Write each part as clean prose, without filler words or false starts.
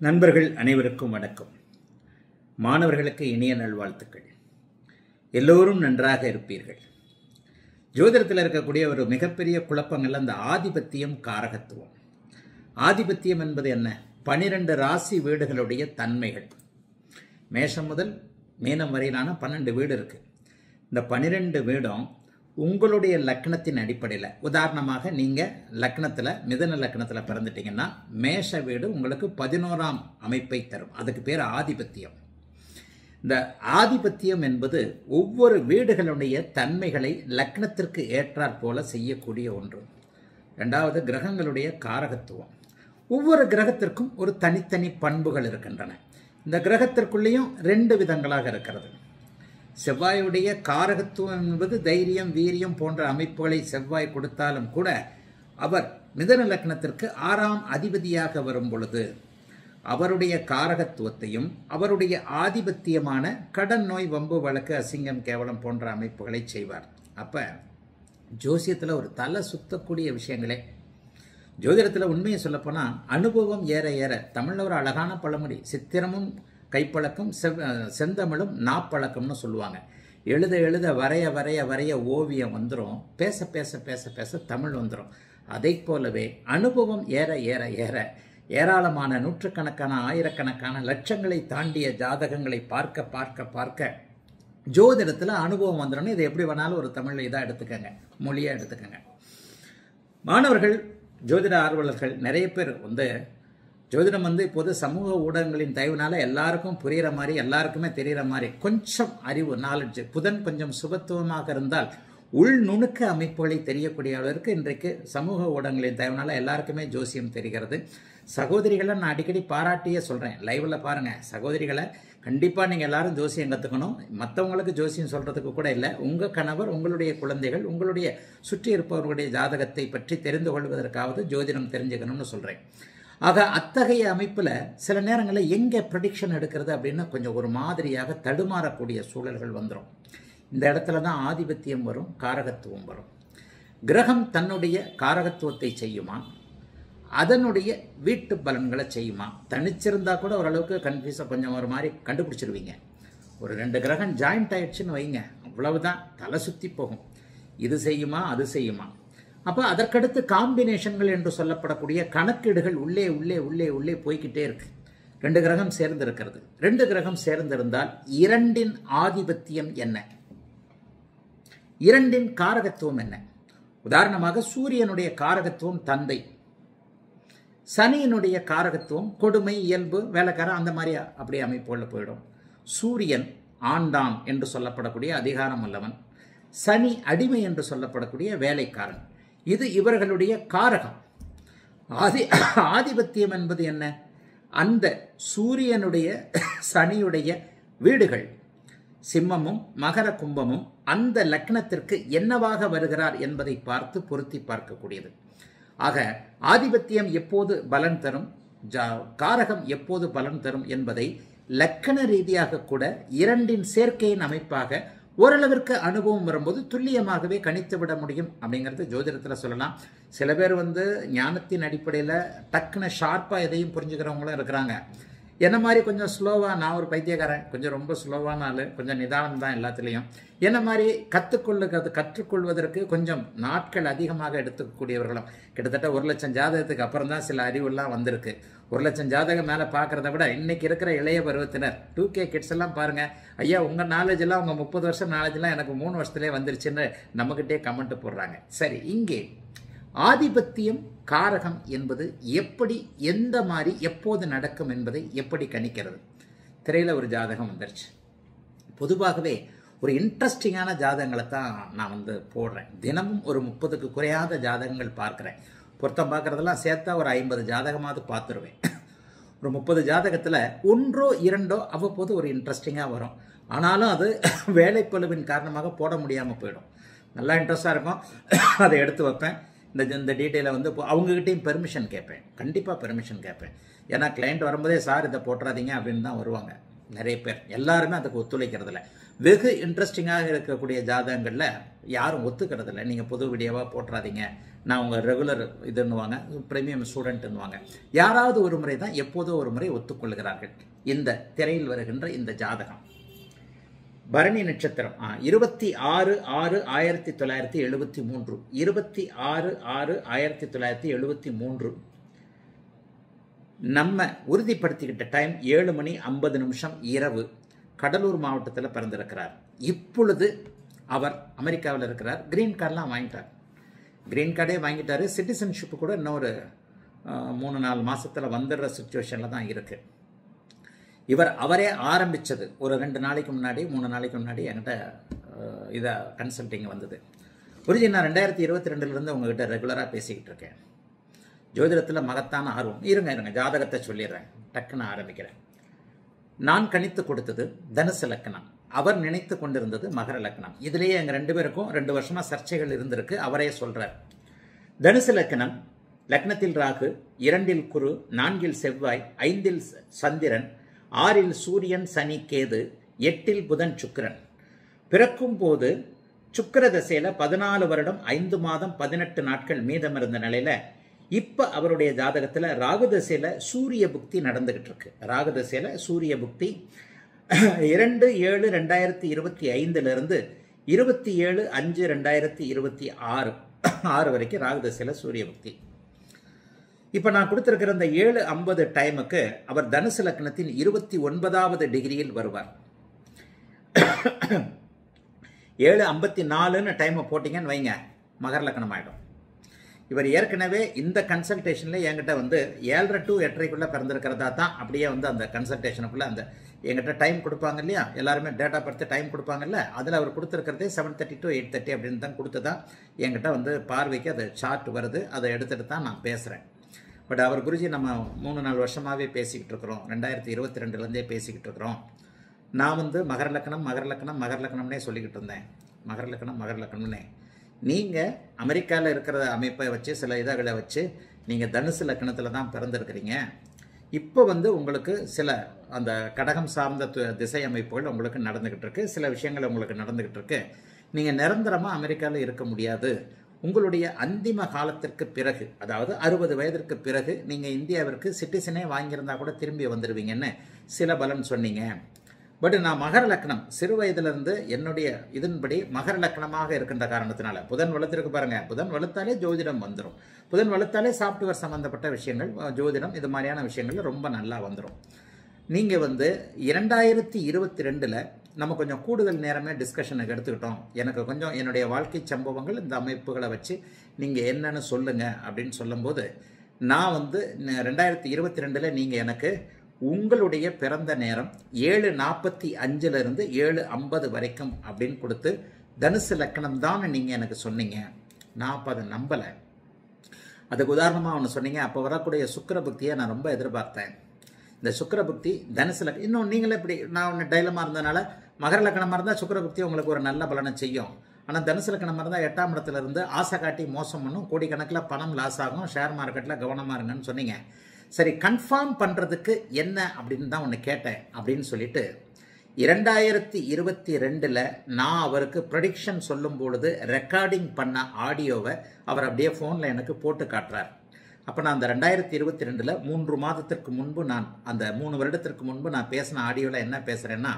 நண்பர்கள் அனைவருக்கும் வணக்கம். மாணவர்களுக்கு இனிய நல்வாழ்த்துக்கள். எல்லோரும் நன்றாக இருப்பீர்கள். ஜோதிடத்தில் இருக்கக்கூடிய ஒரு மிகப்பெரிய குழப்பங்கள் அந்த ஆதிபத்தியம், காரகத்துவம். ஆதிபத்தியம் என்பது என்ன? 12 ராசி வீடுகளுடைய தன்மைகள். மேஷம் முதல் மீனம் வரையிலான 12 வீடு இருக்கு. இந்த 12 வீடும் உங்களுடைய லக்னத்தின் அடிப்படையில், உதாரணமாக நீங்கள் லக்னத்தில் மிதுன லக்னத்தில் பிறந்துட்டீங்கன்னா மேஷ வீடு உங்களுக்கு 11ஆம் அமைப்பை தரும். அதுக்கு பேர் ஆதிபத்தியம். இந்த ஆதிபத்தியம் என்பது ஒவ்வொரு வீடுகளுடைய தன்மைகளை லக்னத்திற்கு ஏற்றாற் போல செய்யக்கூடிய ஒன்று. ரெண்டாவது, கிரகங்களுடைய காரகத்துவம். ஒவ்வொரு கிரகத்திற்கும் ஒரு தனித்தனி பண்புகள் இருக்கின்றன. இந்த கிரகத்திற்குள்ளேயும் 2 விதங்களாக இருக்கிறது. செவ்வாயுடைய காரகத்துவம் என்பது தைரியம், வீரியம் போன்ற அமைப்புகளை செவ்வாய் கொடுத்தாலும் கூட அவர் மிதுன லக்னத்திற்கு 6ஆம் அதிபதியாக வரும் பொழுது அவருடைய காரகத்துவத்தையும் அவருடைய ஆதிபத்தியமான கடன், நோய், வம்பு, வழக்கு, அசிங்கம், கேவலம் போன்ற அமைப்புகளை செய்வார். அப்போ ஜோசியத்தில் ஒரு தலை சுத்தக்கூடிய விஷயங்களே. ஜோதிடத்தில் உண்மையை சொல்லப்போனால் அனுபவம் ஏற ஏற, தமிழில் ஒரு அழகான பழமொழி, சித்திரமும் கைப்பழக்கம் செந்தமிழும் நாப்பழக்கம்னு சொல்லுவாங்க. எழுத எழுத வரைய வரைய வரைய ஓவியம் வந்துடும், பேச பேச பேச பேச தமிழ் வந்துடும். அதை போலவே அனுபவம் ஏற ஏற ஏற ஏராளமான நூற்றுக்கணக்கான, ஆயிரக்கணக்கான, லட்சங்களை தாண்டிய ஜாதகங்களை பார்க்க பார்க்க பார்க்க ஜோதிடத்தில் அனுபவம் வந்துடும். இதை எப்படி வேணாலும் ஒரு தமிழ் இதாக எடுத்துக்கங்க, மொழியாக எடுத்துக்கங்க. மாணவர்கள், ஜோதிட ஆர்வலர்கள் நிறைய பேர் ஜோதிடம் இப்போது சமூக ஊடகங்களின் தயவுனால எல்லாருக்கும் புரிகிற மாதிரி, எல்லாருக்குமே தெரிகிற மாதிரி கொஞ்சம் அறிவு, நாலெட்ஜ், புதன் கொஞ்சம் சுபத்துவமாக இருந்தால் உள் நுணுக்க அமைப்புகளை தெரியக்கூடிய அளவிற்கு இன்றைக்கு சமூக ஊடகங்களின் தயவுனால எல்லாருக்குமே ஜோசியம் தெரிகிறது. சகோதரிகளை நான் அடிக்கடி பாராட்டியே சொல்கிறேன், லைவில் பாருங்கள். சகோதரிகளை கண்டிப்பாக நீங்கள் எல்லாரும் ஜோசியம் கற்றுக்கணும். மற்றவங்களுக்கு ஜோசியம் சொல்கிறதுக்கு கூட இல்லை. உங்கள் கணவர், உங்களுடைய குழந்தைகள், உங்களுடைய சுற்றி இருப்பவர்களுடைய ஜாதகத்தை பற்றி தெரிந்து கொள்வதற்காவது ஜோதிடம் தெரிஞ்சுக்கணும்னு சொல்கிறேன். ஆக அத்தகைய அமைப்பில் சில நேரங்களில் எங்கே ப்ரெடிக்ஷன் எடுக்கிறது அப்படின்னு கொஞ்சம் ஒரு மாதிரியாக தடுமாறக்கூடிய சூழல்கள் வந்துடும். இந்த இடத்துல தான் ஆதிபத்தியம் வரும், காரகத்துவம் வரும். கிரகம் தன்னுடைய காரகத்துவத்தை செய்யுமா, அதனுடைய வீட்டு பலன்களை செய்யுமா? தனிச்சிருந்தா கூட ஓரளவுக்கு கன்ஃபியூஸாக கொஞ்சம் ஒரு மாதிரி கண்டுபிடிச்சிருவீங்க. ஒரு 2 கிரகம் ஜாயிண்ட் ஆயிடுச்சுன்னு வைங்க, அவ்வளவுதான், தலை சுற்றி போகும். இது செய்யுமா, அது செய்யுமா? அப்போ அதற்கடுத்து காம்பினேஷன்கள் என்று சொல்லப்படக்கூடிய கணக்கீடுகள் உள்ளே உள்ளே உள்ளே உள்ளே போய்கிட்டே இருக்கு. 2 கிரகம் சேர்ந்து இருக்கிறது. 2 கிரகம் சேர்ந்திருந்தால் 2இன் ஆதிபத்தியம் என்ன, 2இன் காரகத்துவம் என்ன? உதாரணமாக சூரியனுடைய காரகத்துவம் தந்தை, சனியினுடைய காரகத்துவம் கொடுமை, இயல்பு, வேலைக்காரன், அந்த மாதிரி அப்படி அமைப்புகளில் போயிடும். சூரியன் ஆண்டான் என்று சொல்லப்படக்கூடிய அதிகாரம் அல்லவன், சனி அடிமை என்று சொல்லப்படக்கூடிய வேலைக்காரன். இது இவர்களுடைய காரகம். ஆதிபத்தியம் என்பது என்ன? அந்த சூரியனுடைய சனியுடைய வீடுகள் சிம்மமும் மகர கும்பமும் அந்த லக்னத்திற்கு என்னவாக வருகிறார் என்பதை பார்த்து பொருத்தி பார்க்கக்கூடியது. ஆக ஆதிபத்தியம் எப்போது பலன் தரும், காரகம் எப்போது பலன் தரும் என்பதை லக்கண ரீதியாக கூட 2இன் சேர்க்கையின் அமைப்பாக ஓரளவிற்கு அனுபவம் வரும்போது துல்லியமாகவே கணித்து விட முடியும் அப்படிங்கிறது ஜோதிடத்தில் சொல்லலாம். சில பேர் ஞானத்தின் அடிப்படையில் டக்குன்னு ஷார்ப்பாக எதையும் புரிஞ்சுக்கிறவங்களும் இருக்கிறாங்க. என்ன மாதிரி கொஞ்சம் ஸ்லோவாக, நான் ஒரு பைத்தியக்காரன், கொஞ்சம் ரொம்ப ஸ்லோவான ஆள், கொஞ்சம் நிதானம் தான் எல்லாத்துலேயும். என்ன மாதிரி கற்றுக்கொள்வதற்கு கொஞ்சம் நாட்கள் அதிகமாக எடுத்துக்கக்கூடியவர்களும். கிட்டத்தட்ட 1,00,000 ஜாதகத்துக்கு அப்புறம் தான் சில அறிவுலாம் வந்திருக்கு. 1,00,000 ஜாதகம் மேலே பார்க்குறத விட இன்னைக்கு இருக்கிற இளைய பருவத்தினர் 2K கிட்ஸ் எல்லாம் பாருங்கள், ஐயா உங்கள் நாலேஜ் எல்லாம், உங்கள் 30 வருஷம் நாலேஜெல்லாம் எனக்கு 3 வருஷத்துலேயே வந்துருச்சுன்னு நம்மகிட்டே கமெண்ட் போடுறாங்க. சரி, இங்கே ஆதிபத்தியம், காரகம் என்பது எப்படி, எந்த மாதிரி, எப்போது நடக்கும் என்பதை எப்படி கணிக்கிறது? திரையில் ஒரு ஜாதகம் வந்துருச்சு. பொதுவாகவே ஒரு இன்ட்ரெஸ்டிங்கான ஜாதகங்களை தான் நான் போடுறேன். தினமும் ஒரு 30க்கு குறையாத ஜாதகங்கள் பார்க்குறேன். பொருத்தம் பார்க்குறதெல்லாம் சேர்த்தா ஒரு 50 ஜாதகமாவது பார்த்துருவேன். ஒரு 30 ஜாதகத்தில் 1ஓ 2ஓ அவ்வப்போது ஒரு இன்ட்ரெஸ்டிங்காக வரும். ஆனாலும் அது வேலைப்பளுவின் காரணமாக போட முடியாமல் போயிடும். நல்லா இன்ட்ரெஸ்டாக இருக்கும், அதை எடுத்து வைப்பேன். இந்த டீட்டெயிலை அவங்ககிட்டையும் பெர்மிஷன் கேட்பேன், கண்டிப்பாக பெர்மிஷன் கேட்பேன். ஏன்னா கிளைண்ட் வரும்போதே சார் இதை போட்டுறாதீங்க அப்படின்னு தான் வருவாங்க. நிறைய பேர், எல்லாருமே அதுக்கு ஒத்துழைக்கிறது இல்லை. வெகு இன்ட்ரெஸ்டிங்காக இருக்கக்கூடிய ஜாதகங்களில் யாரும் ஒத்துக்கிறது இல்லை. நீங்கள் புது வீடியோவாக போட்டுறாதீங்க, நான் உங்கள் ரெகுலர் இதுன்னுவாங்க, ப்ரீமியம் ஸ்டூடெண்ட்னுவாங்க. யாராவது ஒரு முறை தான், எப்போதோ ஒரு முறை ஒத்துக்கொள்கிறார்கள். இந்த திரையில் வருகின்ற இந்த ஜாதகம் பரணி நட்சத்திரம் 26/6/1973, 26/6/1973. நம்ம உறுதிப்படுத்திக்கிட்ட டைம் 7:50 இரவு. கடலூர் மாவட்டத்தில் பிறந்திருக்கிறார். இப்பொழுது அவர் அமெரிக்காவில் இருக்கிறார். கிரீன் கார்டெலாம் வாங்கிட்டார். கிரீன் கார்டே வாங்கிட்டாரு. சிட்டிசன்ஷிப்பு கூட இன்னொரு 3-4 மாதத்தில் வந்துடுற சுச்சுவேஷனில் தான் இருக்குது. அவரே ஆரம்பித்தது ஒரு 2 நாளைக்கு முன்னாடி 3 நாளைக்கு முன்னாடி என்கிட்ட இதை கன்சல்டிங் வந்தது. குருஜி, நான் 2022 உங்ககிட்ட ரெகுலராக பேசிக்கிட்டு இருக்கேன். ஜோதிடத்தில் மகத்தான ஆர்வம். இருங்க ஜாதகத்தை சொல்லிடுறேன், டக்குன்னு ஆரம்பிக்கிறேன். நான் கணித்து கொடுத்தது தனுசு லக்னம், அவர் நினைத்து கொண்டிருந்தது மகர லக்னம். இதுலேயே எங்கள் 2 பேருக்கும் 2 வருஷமாக சர்ச்சைகள் இருந்திருக்கு. அவரே சொல்கிறார், தனுசு லக்னம், லக்னத்தில் ராகு, 2இல் குரு, 4இல் செவ்வாய், 5இல் சந்திரன், 6இல் சூரியன் சனி கேது, 8இல் புதன் சுக்கிரன். பிறக்கும் போது சுக்கிர தசையில் 14 வருடம் 5 மாதம் 18 நாட்கள் மீதம் இருந்த நிலையில இப்ப அவருடைய ஜாதகத்தில் ராகு தசையில சூரிய புக்தி நடந்துகிட்டு இருக்கு. ராகு தசையில சூரிய புக்தி 2/7/2025 27/5/2026 வரைக்கும் ராகு தசையில சூரிய புக்தி. இப்ப நான் கொடுத்திருக்கிற இந்த 7:50 டைமுக்கு அவர் தனுசு லக்னத்தின் 29வது டிகிரியில் வருவார். 7:54 டைமை போட்டீங்கன்னு வைங்க, மகர லக்னம் ஆயிடும். இவர் ஏற்கனவே இந்த கன்சல்டேஷன்ல என்கிட்ட 7:30 to 8:30 பிறந்திருக்கிறதா தான் அப்படியே அந்த கன்சல்டேஷனுக்குள்ள அந்த என்கிட்ட டைம் கொடுப்பாங்க இல்லையா, எல்லாருமே டேட்டா பர்த்து டைம் கொடுப்பாங்கல்ல, அதில் அவர் கொடுத்துருக்கிறதே 7:30 to 8:30 அப்படின்னு தான் கொடுத்து தான் என்கிட்ட பார்வைக்கு அது சார்ட் வருது. அதை எடுத்துகிட்டு தான் நான் பேசுகிறேன். பட் அவர் குருஜி, நம்ம 3-4 வருஷமாகவே பேசிக்கிட்டு இருக்கிறோம், 2022 பேசிக்கிட்டு இருக்கிறோம். நான் மகர லக்னம்னே சொல்லிக்கிட்டு இருந்தேன். மகர லக்னம்னே நீங்கள் அமெரிக்காவில் இருக்கிற அமைப்பை வச்சு சில இதை வச்சு நீங்கள் தனுசு லக்னத்தில் தான் பிறந்திருக்கிறீங்க. இப்போ உங்களுக்கு சில அந்த கடகம் சார்ந்த திசை அமைப்புகள் உங்களுக்கு நடந்துக்கிட்டு இருக்கு, சில விஷயங்கள் உங்களுக்கு நடந்துக்கிட்டு இருக்கு. நீங்கள் நிரந்தரமாக அமெரிக்காவில் இருக்க முடியாது. உங்களுடைய அந்திம காலத்திற்கு பிறகு, அதாவது 60 வயதிற்கு பிறகு நீங்கள் இந்தியாவிற்கு சிட்டிசனே வாங்கியிருந்தா கூட திரும்பி வந்துடுவீங்கன்னு சில பலன் சொன்னீங்க. பட் நான் மகர லக்னம் சிறு வயதிலிருந்து என்னுடைய இதன்படி மகர லக்னமாக இருக்கின்ற காரணத்தினால, புதன் வலுத்திருக்கு பாருங்க, புதன் வலுத்தாலே ஜோதிடம் வந்துடும். புதன் வலுத்தாலே சாஃப்ட்வேர் சம்பந்தப்பட்ட விஷயங்கள், ஜோதிடம், இது மாதிரியான விஷயங்கள் ரொம்ப நல்லா வந்துடும். நீங்கள் 2022 நம்ம கொஞ்சம் கூடுதல் நேரமே டிஸ்கஷனுக்கு எடுத்துக்கிட்டோம். எனக்கு கொஞ்சம் என்னுடைய வாழ்க்கை சம்பவங்கள் இந்த அமைப்புகளை வச்சு நீங்கள் என்னன்னு சொல்லுங்க அப்படின்னு சொல்லும்போது, நான் 2022 நீங்கள் எனக்கு உங்களுடைய பிறந்த நேரம் 7:45 7:50 வரைக்கும் அப்படின்னு கொடுத்து தனுசு லக்னம் தான் நீங்கள் எனக்கு சொன்னீங்க. நான் அப்போ அதை நம்பலை. அதுக்கு உதாரணமாக ஒன்று சொன்னீங்க, அப்போ வரக்கூடிய சுக்கிர புக்தியை நான் ரொம்ப எதிர்பார்த்தேன். இந்த சுக்கிர புக்தி தனுசு லக்னம், இன்னும் நீங்களே இப்படி நான் ஒன்று டைலமாக இருந்ததுனால மகர லக்னமாக இருந்தால் சுக்கிர புக்தி உங்களுக்கு ஒரு நல்ல பலனை செய்யும். ஆனால் தனுசு லக்னமாக இருந்தால் 8ஆம் இடத்துல இருந்து ஆசை காட்டி மோசம் பண்ணும், கோடிக்கணக்கில் பணம் லாஸ் ஆகும், ஷேர் மார்க்கெட்டில் கவனமாக இருங்கன்னு சொன்னீங்க. சரி, கன்ஃபார்ம் பண்ணுறதுக்கு என்ன அப்படின்னு தான் ஒன்று கேட்டேன். அப்படின்னு சொல்லிட்டு 2022 நான் அவருக்கு ப்ரெடிக்ஷன் சொல்லும் பொழுது ரெக்கார்டிங் பண்ண ஆடியோவை அவர் அப்படியே ஃபோனில் எனக்கு போட்டு காட்டுறார். அப்போ நான் அந்த 2022 3 மாதத்திற்கு முன்பு, நான் அந்த 3 வருடத்திற்கு முன்பு நான் பேசின ஆடியோவில் என்ன பேசுகிறேன்னா,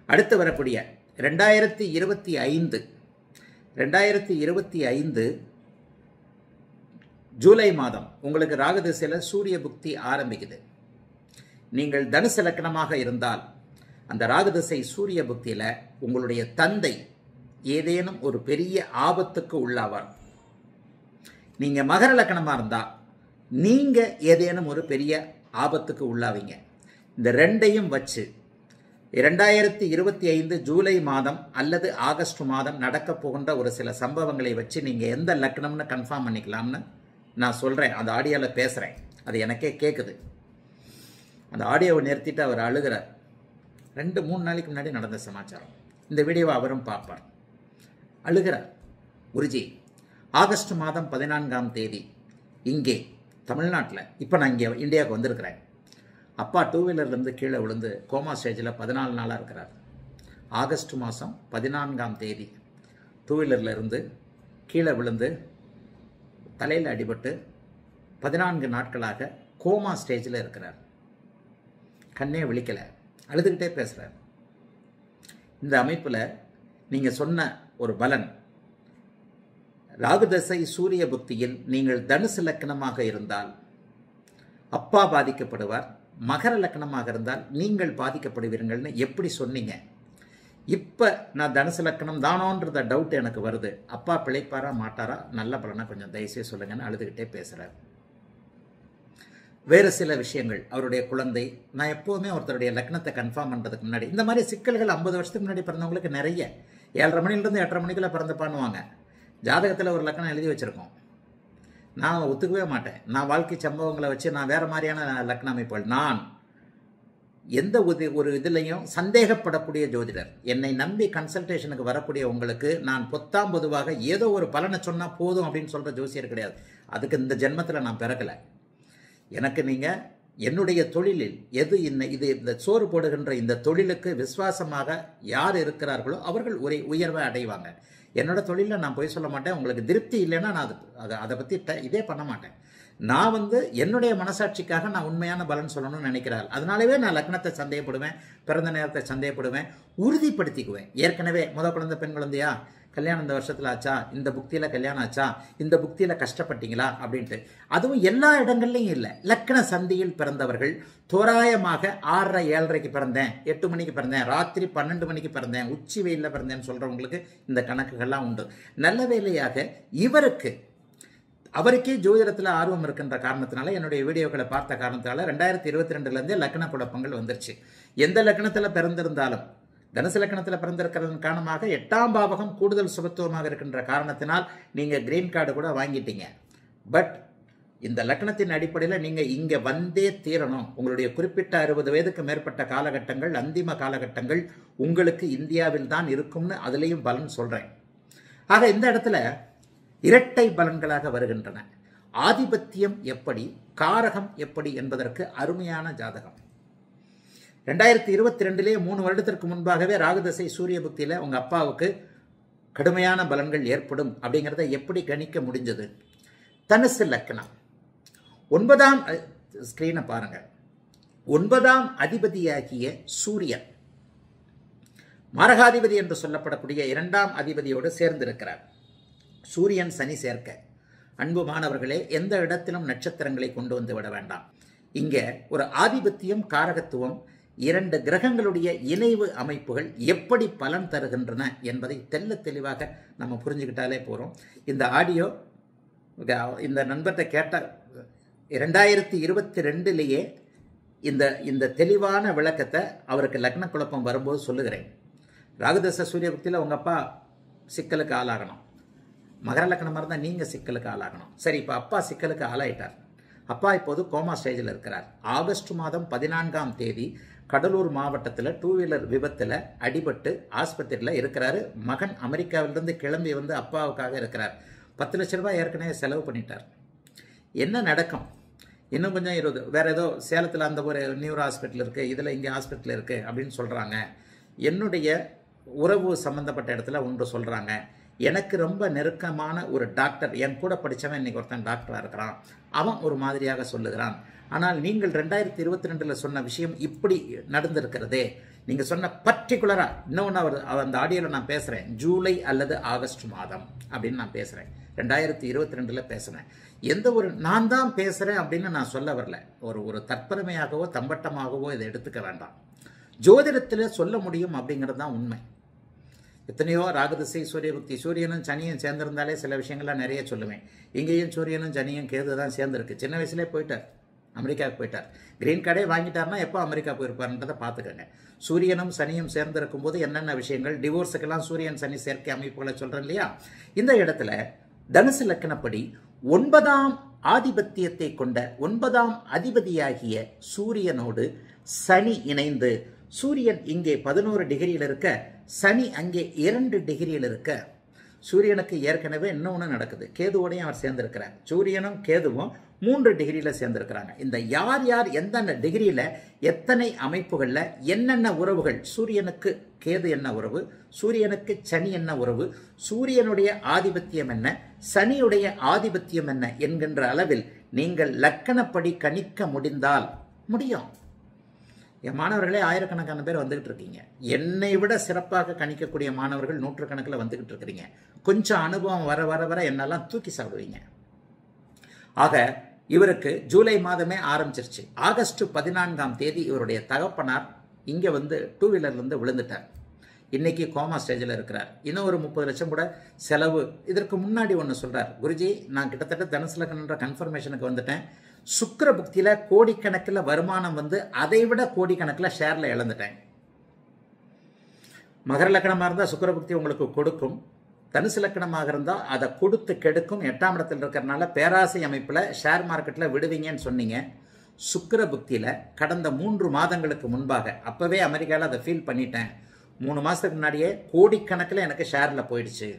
அடுத்து வரக்கூடிய 2025 ஜூலை மாதம் உங்களுக்கு ராகு திசையில் சூரிய புக்தி ஆரம்பிக்குது. நீங்கள் தனுசு லக்னமாக இருந்தால் அந்த ராகு திசை சூரிய புக்தியில் உங்களுடைய தந்தை ஏதேனும் ஒரு பெரிய ஆபத்துக்கு உள்ளாவார். நீங்கள் மகர லக்னமாக இருந்தால் நீங்கள் ஏதேனும் ஒரு பெரிய ஆபத்துக்கு உள்ளாவீங்க. இந்த ரெண்டையும் வச்சு 2025 ஜூலை மாதம் அல்லது ஆகஸ்ட் மாதம் நடக்க போகின்ற ஒரு சில சம்பவங்களை வச்சு நீங்கள் எந்த லக்னம்னு கன்ஃபார்ம் பண்ணிக்கலாம்னு நான் சொல்கிறேன். அந்த ஆடியோவில் பேசுகிறேன், அது எனக்கே கேட்குது. அந்த ஆடியோவை நிறுத்திட்டு அவர் அழுகிறார். 2-3 நாளைக்கு முன்னாடி நடந்த சமாச்சாரம். இந்த வீடியோவை அவரும் பார்ப்பார். அழுகிறார். குருஜி, ஆகஸ்ட் மாதம் 14ஆம் தேதி இங்கே தமிழ்நாட்டில், இப்போ நான் இங்கே இந்தியாவுக்கு வந்திருக்கிறேன், அப்பா 2 வீலர்லேருந்து கீழே விழுந்து கோமா ஸ்டேஜில் 14 நாளாக இருக்கிறார். ஆகஸ்ட் மாதம் 14ஆம் தேதி 2 வீலரில் இருந்து கீழே விழுந்து தலையில் அடிபட்டு 14 நாட்களாக கோமா ஸ்டேஜில் இருக்கிறார். கண்ணே விழிக்கலை, அழுதுகிட்டே பேசுகிறார். இந்த அமைப்பில் நீங்கள் சொன்ன ஒரு பலன், ராகுதசை சூரிய புக்தியில் நீங்கள் தனுசு லக்னமாக இருந்தால் அப்பா பாதிக்கப்படுவார், மகர லக்னமாக இருந்தால் நீங்கள் பாதிக்கப்படுவீர்கள்னு எப்படி சொன்னீங்க? இப்போ நான் தனுசு லக்னம் தானோன்றத டவுட் எனக்கு வருது. அப்பா பிழைப்பாரா மாட்டாரா, நல்ல பலனை கொஞ்சம் தயவுசெய்து சொல்லுங்கன்னு அழுதுகிட்டே பேசுகிறார். வேறு சில விஷயங்கள், அவருடைய குழந்தை, நான் எப்போவுமே ஒருத்தருடைய லக்னத்தை கன்ஃபார்ம் பண்ணுறதுக்கு முன்னாடி இந்த மாதிரி சிக்கல்கள் 50 வருஷத்துக்கு முன்னாடி பிறந்தவங்களுக்கு நிறைய 7:30 மணிலேருந்து 8:30 மணிக்குள்ளே பிறந்து பண்ணுவாங்க. ஜாதகத்தில் ஒரு லக்னம் எழுதி வச்சுருக்கோம். நான் ஒத்துக்கவே மாட்டேன். நான் வாழ்க்கை சம்பவங்களை வச்சு நான் வேறு மாதிரியான லக்ன அமைப்புகள், நான் எந்த ஒரு இதுலையும் சந்தேகப்படக்கூடிய ஜோதிடர். என்னை நம்பி கன்சல்டேஷனுக்கு வரக்கூடிய உங்களுக்கு நான் பொதுவாக ஏதோ ஒரு பலனை சொன்னால் போதும் அப்படின்னு சொல்கிற ஜோசியர் கிடையாது. அதுக்கு இந்த ஜென்மத்தில் நான் பிறக்கலை. எனக்கு நீங்கள் என்னுடைய தொழிலில் எது இந்த சோறு போடுகின்ற இந்த தொழிலுக்கு விசுவாசமாக யார் இருக்கிறார்களோ அவர்கள் ஒரு உயர்வை அடைவாங்க. என்னோட தொழிலில் நான் போய் சொல்ல மாட்டேன். உங்களுக்கு திருப்தி இல்லைன்னா நான் அதை பற்றி இதே பண்ண மாட்டேன். நான் என்னுடைய மனசாட்சிக்காக நான் உண்மையான பலன் சொல்லணும்னு நினைக்கிறாள். அதனாலவே நான் லக்னத்தை சந்தேகப்படுவேன், பிறந்த நேரத்தை சந்தேகப்படுவேன், உறுதிப்படுத்திக்குவேன். ஏற்கனவே குழந்தை பெண் குழந்தையா, கல்யாணம் இந்த வருஷத்தில் ஆச்சா, இந்த புக்தியில் கல்யாணம் ஆச்சா, இந்த புக்தியில் கஷ்டப்பட்டீங்களா அப்படின்ட்டு. அதுவும் எல்லா இடங்கள்லையும் இல்லை. லக்ன சந்தியில் பிறந்தவர்கள் தோராயமாக 6:30 7:30க்கு பிறந்தேன், 8 மணிக்கு பிறந்தேன், ராத்திரி 12 மணிக்கு பிறந்தேன், உச்சி வெயிலில் பிறந்தேன்னு சொல்கிறவங்களுக்கு இந்த கணக்குகள்லாம் உண்டு. நல்ல வேளையாக அவருக்கே ஜோதிடத்தில் ஆர்வம் இருக்கின்ற காரணத்தினால, என்னுடைய வீடியோக்களை பார்த்த காரணத்தினால 2022லேருந்தே லக்ன குழப்பங்கள் வந்துருச்சு. எந்த லக்னத்தில் பிறந்திருந்தாலும், தனுசு லக்னத்தில் பிறந்திருக்கிறதன் காரணமாக 8ஆம் பாவகம் கூடுதல் சுபத்துவமாக இருக்கின்ற காரணத்தினால் நீங்கள் கிரீன் கார்டு கூட வாங்கிட்டீங்க. பட் இந்த லக்னத்தின் அடிப்படையில் நீங்கள் இங்கே வந்தே தீரணும். உங்களுடைய குறிப்பிட்ட 60 வயதுக்கு மேற்பட்ட காலகட்டங்கள், அந்திம காலகட்டங்கள் உங்களுக்கு இந்தியாவில் தான் இருக்கும்னு அதுலேயும் பலன் சொல்கிறேன். ஆக இந்த இடத்துல இரட்டை பலன்களாக வருகின்றன. ஆதிபத்தியம் எப்படி, காரகம் எப்படி என்பதற்கு அருமையான ஜாதகம். 2022 3 வருடத்திற்கு முன்பாகவே ராகுதசை சூரிய புக்தியில் உங்கள் அப்பாவுக்கு கடுமையான பலன்கள் ஏற்படும் அப்படிங்கிறத எப்படி கணிக்க முடிஞ்சது? தனுசு லக்னம் 9ஆம் ஸ்கிரீனை பாருங்க. 9ஆம் அதிபதியாகிய சூரியன் மரகாதிபதி என்று சொல்லப்படக்கூடிய 2ஆம் அதிபதியோடு சேர்ந்திருக்கிறார். சூரியன் சனி சேர்க்க, அன்பு மாணவர்களே, எந்த இடத்திலும் நட்சத்திரங்களை கொண்டு வந்து விட வேண்டாம். இங்கே ஒரு ஆதிபத்தியம், காரகத்துவம், 2 கிரகங்களுடைய இணைவு அமைப்புகள் எப்படி பலன் தருகின்றன என்பதை தெளிவாக நம்ம புரிஞ்சுக்கிட்டாலே போகிறோம். இந்த ஆடியோ இந்த நண்பர்கிட்ட கேட்ட 2022லேயே இந்த தெளிவான விளக்கத்தை அவருக்கு லக்ன குழப்பம் வரும்போது சொல்லுகிறேன். ராகுதச சூரிய புக்தியில் உங்கள் அப்பா சிக்கலுக்கு ஆளாகணும், மகர லக்னமாக இருந்தால் நீங்கள் சிக்கலுக்கு ஆளாகணும். சரி, இப்போ அப்பா சிக்கலுக்கு ஆளாயிட்டார். அப்பா இப்போது கோமா ஸ்டேஜில் இருக்கிறார். ஆகஸ்ட் மாதம் 14ஆம் தேதி கடலூர் மாவட்டத்தில் 2 வீலர் விபத்தில் அடிபட்டு ஆஸ்பத்திரியில் இருக்கிறாரு. மகன் அமெரிக்காவிலிருந்து கிளம்பி வந்து அப்பாவுக்காக இருக்கிறார். 10 லட்ச ரூபாய் ஏற்கனவே செலவு பண்ணிட்டார். என்ன நடக்கும்? இன்னும் கொஞ்சம் 20, வேறு ஏதோ சேலத்தில் அந்த ஒரு நியூரோ ஹாஸ்பிட்டல் இருக்குது, இதில் இங்கே ஹாஸ்பிட்டல் இருக்குது அப்படின்னு சொல்கிறாங்க. என்னுடைய உறவு சம்மந்தப்பட்ட இடத்துல ஒன்று சொல்கிறாங்க. எனக்கு ரொம்ப நெருக்கமான ஒரு டாக்டர், என் கூட படித்தவன் இன்றைக்கி ஒருத்தன் டாக்டராக இருக்கிறான், அவன் ஒரு மாதிரியாக சொல்லுகிறான். ஆனால் நீங்கள் 2022 சொன்ன விஷயம் இப்படி நடந்திருக்கிறதே. நீங்கள் சொன்ன பர்டிகுலராக இன்னொன்று அந்த ஆடியோவில் நான் பேசுகிறேன், ஜூலை அல்லது ஆகஸ்ட் மாதம் அப்படின்னு நான் பேசுகிறேன். 2022 பேசுகிறேன். எந்த ஒரு நான் தான் பேசுகிறேன் அப்படின்னு நான் சொல்ல வரல. ஒரு தற்பெருமையாகவோ தம்பட்டமாகவோ இதை எடுத்துக்க வேண்டாம். ஜோதிடத்தில் சொல்ல முடியும் அப்படிங்கிறது தான் உண்மை. எத்தனையோ ராகுதசை சூரிய புக்தி, சூரியனும் சனியும் சேர்ந்திருந்தாலே சில விஷயங்கள்லாம் நிறைய சொல்லுவேன். இங்கேயும் சூரியனும் சனியும் கேது தான் சேர்ந்துருக்கு. சின்ன வயசுலேயே போயிட்டார், அமெரிக்காவுக்கு போயிட்டார். கிரீன் கார்டே வாங்கிட்டார்னா எப்போ அமெரிக்கா போயிருப்பாருன்றதை பார்த்துக்கோங்க. சூரியனும் சனியும் சேர்ந்திருக்கும் போது என்னென்ன விஷயங்கள், டிவோர்ஸுக்கெல்லாம் சூரியன் சனி சேர்க்கை அமைப்புகளை சொல்கிறேன் இல்லையா? இந்த இடத்துல தனுசு லக்னப்படி 9ஆம் ஆதிபத்தியத்தை கொண்ட 9ஆம் அதிபதியாகிய சூரியனோடு சனி இணைந்து, சூரியன் இங்கே 11 டிகிரியில் இருக்க, சனி அங்கே 2 டிகிரியில் இருக்க, சூரியனுக்கு ஏற்கனவே இன்னொன்று நடக்குது, கேதுவோடையும் அவர் சேர்ந்திருக்கிறார். சூரியனும் கேதுவும் 3 டிகிரியில் சேர்ந்திருக்கிறாங்க. இந்த யார் யார் எந்தெந்த டிகிரியில் எத்தனை அமைப்புகளில் என்னென்ன உறவுகள், சூரியனுக்கு கேது என்ன உறவு, சூரியனுக்கு சனி என்ன உறவு, சூரியனுடைய ஆதிபத்தியம் என்ன, சனியுடைய ஆதிபத்தியம் என்ன என்கின்ற அளவில் நீங்கள் லக்கணப்படி கணிக்க முடிந்தால் முடியும். என் மாணவர்களே ஆயிரக்கணக்கான பேர் வந்துகிட்டு இருக்கீங்க. என்னை விட சிறப்பாக கணிக்கக்கூடிய மாணவர்கள் நூற்றுக்கணக்கில் வந்துகிட்டு இருக்கிறீங்க. கொஞ்சம் அனுபவம் வர வர வர என்னெல்லாம் தூக்கி சாப்பிடுவீங்க. ஆக இவருக்கு ஜூலை மாதமே ஆரம்பிச்சிருச்சு. ஆகஸ்ட் 14ஆம் தேதி இவருடைய தகப்பனார் இங்கே வந்து 2 வீலர்லேருந்து விழுந்துட்டார். இன்னைக்கு கோமா ஸ்டேஜில் இருக்கிறார். இன்னும் ஒரு 30 லட்சம் கூட செலவு. இதற்கு முன்னாடி ஒன்று சொல்கிறார், குருஜி நான் கிட்டத்தட்ட தனுசு லக்னன்ற கன்ஃபர்மேஷனுக்கு வந்துட்டேன். சுக்கிர புக்தியில் கோடிக்கணக்கில் வருமானம் வந்து அதை விட கோடிக்கணக்கில் ஷேரில் இழந்துட்டேன். மகர லக்கணமாக இருந்தால் சுக்கிர புக்தி உங்களுக்கு கொடுக்கும், தனுசு லக்கணமாக இருந்தால் அதை கொடுத்து கெடுக்கும். 8ஆம் இடத்தில் இருக்கிறனால பேராசை அமைப்பில் ஷேர் மார்க்கெட்டில் விடுவீங்கன்னு சொன்னீங்க. சுக்கிர புக்தியில் கடந்த 3 மாதங்களுக்கு முன்பாக, அப்போவே அமெரிக்காவில் அதை ஃபீல் பண்ணிட்டேன். 3 மாதத்துக்கு முன்னாடியே கோடிக்கணக்கில் எனக்கு ஷேரில் போயிடுச்சு.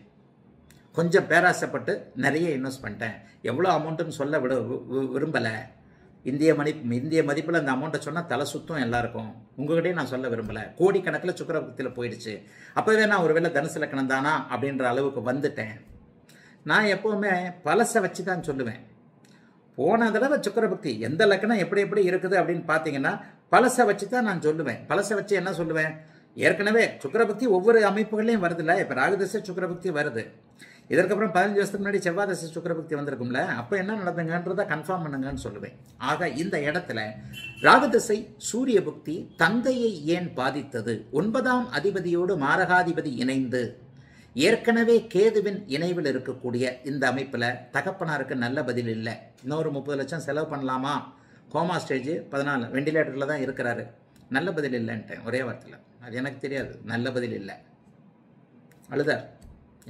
கொஞ்சம் பேராசைப்பட்டு நிறைய இன்வெஸ்ட் பண்ணிட்டேன். எவ்வளோ அமௌண்ட்டுன்னு சொல்ல விரும்பலை. இந்திய மதிப்பில் அந்த அமௌண்ட்டை சொன்னால் தலை சுத்தம் எல்லாருக்கும். உங்ககிட்டயே நான் சொல்ல விரும்பலை. கோடிக்கணக்கில் சுக்கிரபுக்தியில் போயிடுச்சு. அப்போவே நான் ஒருவேளை தனுசு லக்கணம் தானா அப்படின்ற அளவுக்கு வந்துட்டேன். நான் எப்போவுமே பழசை வச்சு தான் சொல்லுவேன். போன தடவை சுக்கிரபுக்தி எந்த லக்கணம் எப்படி எப்படி இருக்குது அப்படின்னு பார்த்தீங்கன்னா பழசை வச்சு தான் நான் சொல்லுவேன். பழசை வச்சு என்ன சொல்லுவேன், ஏற்கனவே சுக்கிரபுக்தி ஒவ்வொரு அமைப்புகள்லையும் வருதுல்ல. இப்போ ராகுதசை சுக்கிரபுக்தி வருது. இதற்கப்புறம் 15 வருஷத்துக்கு முன்னாடி செவ்வாய் தசை சுக்கிரபுக்தி வந்திருக்கும்ல. அப்போ என்ன நடந்துங்கன்றதை கன்ஃபார்ம் பண்ணுங்கன்னு சொல்லுவேன். ஆக இந்த இடத்துல ராகுதசை சூரிய புக்தி தந்தையை ஏன் பாதித்தது? 9ஆம் அதிபதியோடு மாரகாதிபதி இணைந்து ஏற்கனவே கேதுவின் இணைவில் இருக்கக்கூடிய இந்த அமைப்பில் தகப்பனாருக்கு நல்ல பதில் இல்லை. இன்னொரு 30 லட்சம் செலவு பண்ணலாமா? கோமா ஸ்டேஜ் 14 வெண்டிலேட்டரில் தான் இருக்கிறாரு. நல்ல பதில் இல்லைன்ட்டேன் ஒரே வார்த்தையில். அது எனக்கு தெரியாது, நல்ல பதில் இல்லை. அழுதார்.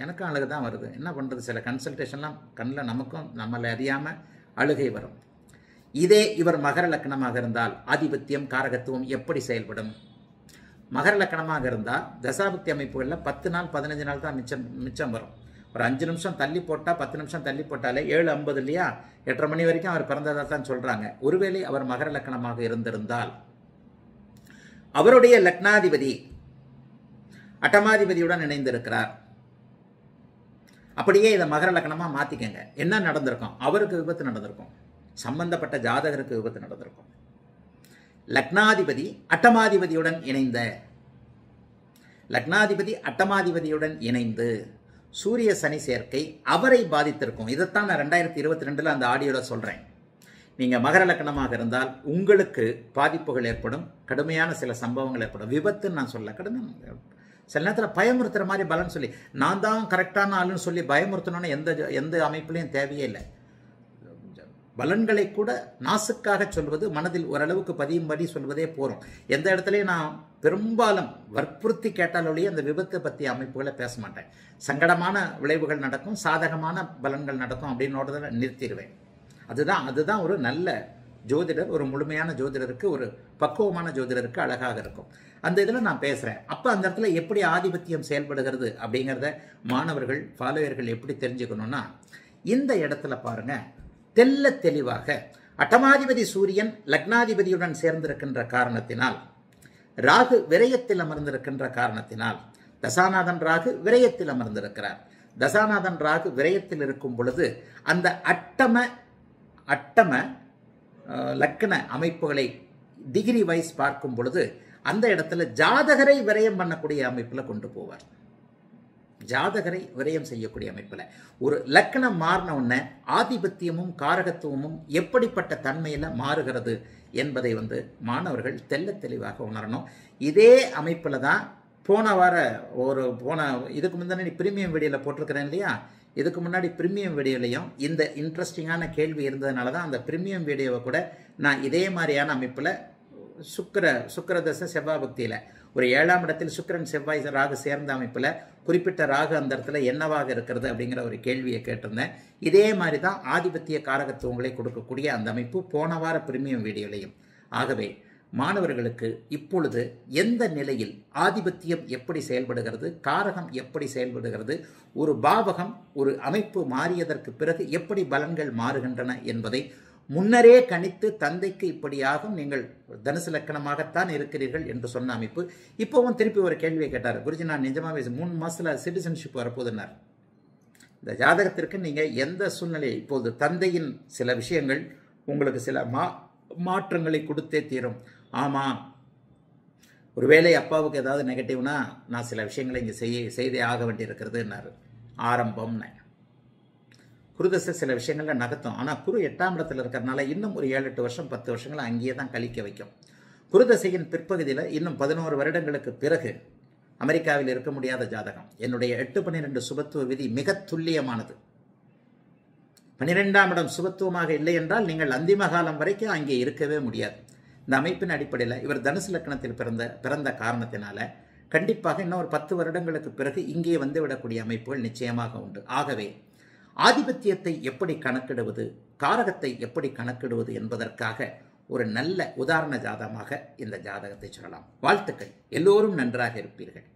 எனக்கும் அழுகு தான் வருது. என்ன பண்ணுறது, சில கன்சல்டேஷன்லாம் கண்ணில் நமக்கும் நம்மளை அறியாமல் அழுகை வரும். இதே இவர் மகர லக்கணமாக இருந்தால் ஆதிபத்தியம் காரகத்துவம் எப்படி செயல்படும்? மகர லக்கணமாக இருந்தால் தசாபக்தி அமைப்புகளில் 10 நாள் 15 நாள் தான் மிச்சம் வரும். ஒரு 5 நிமிஷம் தள்ளி போட்டால் 10 நிமிஷம் தள்ளி போட்டாலே 7:50 இல்லையா, 8:30 மணி வரைக்கும் அவர் பிறந்ததாக தான் சொல்கிறாங்க. ஒருவேளை அவர் மகர லக்கணமாக இருந்திருந்தால் அவருடைய லக்னாதிபதி அட்டமாதிபதியுடன் இணைந்திருக்கிறார். அப்படியே இதை மகர லக்கணமாக மாற்றிக்கங்க. என்ன நடந்திருக்கும்? அவருக்கு விபத்து நடந்திருக்கும், சம்பந்தப்பட்ட ஜாதகருக்கு விபத்து நடந்திருக்கும். லக்னாதிபதி அட்டமாதிபதியுடன் இணைந்து சூரிய சனி சேர்க்கை அவரை பாதித்திருக்கும். இதைத்தான் நான் 2022 அந்த ஆடியோவில் சொல்கிறேன். நீங்கள் மகர லக்கணமாக இருந்தால் உங்களுக்கு பாதிப்புகள் ஏற்படும், கடுமையான சில சம்பவங்கள் ஏற்படும். விபத்துன்னு நான் சொல்ல, கடுமையான சில நேரத்தில் பயமுறுத்துகிற மாதிரி பலன் சொல்லி நான் தான் கரெக்டான ஆளுன்னு சொல்லி பயமுறுத்தணும்னு எந்த அமைப்புலையும் தேவையே இல்லை. பலன்களை கூட நாசுக்காக சொல்வது, மனதில் ஓரளவுக்கு பதியும்படி சொல்வதே போகிறோம். எந்த இடத்துலையும் நான் பெரும்பாலும் வற்புறுத்தி கேட்டாலொழிய அந்த விபத்தை பற்றிய அமைப்புகளை பேச மாட்டேன். சங்கடமான விளைவுகள் நடக்கும், சாதகமான பலன்கள் நடக்கும் அப்படின்னோட நிறுத்திடுவேன். அதுதான் ஒரு நல்ல ஜோதிடர், ஒரு முழுமையான ஜோதிடருக்கு, ஒரு பக்குவமான ஜோதிடருக்கு அழகாக இருக்கும். அந்த இதில் நான் பேசுகிறேன். அப்போ அந்த இடத்துல எப்படி ஆதிபத்தியம் செயல்படுகிறது அப்படிங்கிறத மாணவர்கள் ஃபாலோவர்கள் எப்படி தெரிஞ்சுக்கணும்னா, இந்த இடத்துல பாருங்க, தெல்ல தெளிவாக அட்டமாதிபதி சூரியன் லக்னாதிபதியுடன் சேர்ந்திருக்கின்ற காரணத்தினால், ராகு விரயத்தில் அமர்ந்திருக்கின்ற காரணத்தினால், தசாநாதன் ராகு விரயத்தில் அமர்ந்திருக்கிறார். தசாநாதன் ராகு விரயத்தில் இருக்கும் பொழுது அந்த அட்டம லக்கண அமைப்புகளை டிகிரி வைஸ் பார்க்கும் பொழுது அந்த இடத்துல ஜாதகரை விரயம் பண்ணக்கூடிய அமைப்பில் கொண்டு போவார். ஜாதகரை விரயம் செய்யக்கூடிய அமைப்பில் ஒரு லக்கணம் மாறின உடனே ஆதிபத்தியமும் காரகத்துவமும் எப்படிப்பட்ட தன்மையில் மாறுகிறது என்பதை மாணவர்கள் தெல்ல தெளிவாக உணரணும். இதே அமைப்பில் தான் இதுக்கு முன்னாடி பிரீமியம் வீடியோவில் போட்டிருக்கிறேன் இல்லையா, இதுக்கு முன்னாடி பிரீமியம் வீடியோலையும் இந்த இன்ட்ரெஸ்டிங்கான கேள்வி இருந்ததுனால தான் அந்த பிரீமியம் வீடியோவை கூட நான் இதே மாதிரியான அமைப்பில் சுக்கிரதசை செவ்வாய் பக்தியில் ஒரு 7ஆம் இடத்தில் சுக்கிரன் செவ்வாய் ராகு சேர்ந்த அமைப்பில் குறிப்பிட்ட ராகு அந்த இடத்துல என்னவாக இருக்கிறது அப்படிங்கிற ஒரு கேள்வியை கேட்டிருந்தேன். இதே மாதிரி தான் ஆதிபத்திய காரகத்துவங்களை கொடுக்கக்கூடிய அந்த அமைப்பு போன வார பிரீமியம் வீடியோலையும். ஆகவே மாணவர்களுக்கு இப்பொழுது எந்த நிலையில் ஆதிபத்தியம் எப்படி செயல்படுகிறது, காரகம் எப்படி செயல்படுகிறது, ஒரு பாவகம் ஒரு அமைப்பு மாறியதற்கு பிறகு எப்படி பலன்கள் மாறுகின்றன என்பதை முன்னரே கணித்து தந்தைக்கு இப்படியாகும், நீங்கள் தனுசு லக்கணமாகத்தான் இருக்கிறீர்கள் என்று சொன்ன அமைப்பு. இப்போவும் திருப்பி ஒரு கேள்வியை கேட்டார், குருஜி நான் நிஜமாவே 3 மாசத்துல சிட்டிசன்ஷிப் வரப்போதுன்னார். இந்த ஜாதகத்திற்கு நீங்கள் எந்த சூழ்நிலையை, இப்போது தந்தையின் சில விஷயங்கள் உங்களுக்கு சில மாற்றங்களை கொடுத்தே தீரும். ஆமாம், ஒருவேளை அப்பாவுக்கு ஏதாவது நெகட்டிவ்னா நான் சில விஷயங்களை இங்கே செய்தே ஆக வேண்டியிருக்கிறதுன்னாரு. ஆரம்பம்னு குருதசை சில விஷயங்கள்ல நகர்த்தும். ஆனால் குரு 8ஆம் இடத்துல இருக்கிறதுனால இன்னும் ஒரு 7-8 வருஷம் 10 வருஷங்களை அங்கேயே தான் கழிக்க வைக்கும். குருதசையின் பிற்பகுதியில் இன்னும் 11 வருடங்களுக்கு பிறகு அமெரிக்காவில் இருக்க முடியாத ஜாதகம். என்னுடைய 8-12 சுபத்துவ விதி மிக துல்லியமானது. 12ஆம் இடம் சுபத்துவமாக இல்லை என்றால் நீங்கள் அந்திம காலம் வரைக்கும் அங்கே இருக்கவே முடியாது. இந்த அமைப்பின் அடிப்படையில் இவர் தனுசு லக்கணத்தில் பிறந்த காரணத்தினால கண்டிப்பாக இன்னும் ஒரு 10 வருடங்களுக்கு பிறகு இங்கே வந்து விடக்கூடிய அமைப்புகள் நிச்சயமாக உண்டு. ஆகவே ஆதிபத்தியத்தை எப்படி கணக்கிடுவது, காரகத்தை எப்படி கணக்கிடுவது என்பதற்காக ஒரு நல்ல உதாரண ஜாதகமாக இந்த ஜாதகத்தை சொல்லலாம். வாழ்த்துக்கள், எல்லோரும் நன்றாக இருப்பீர்கள்.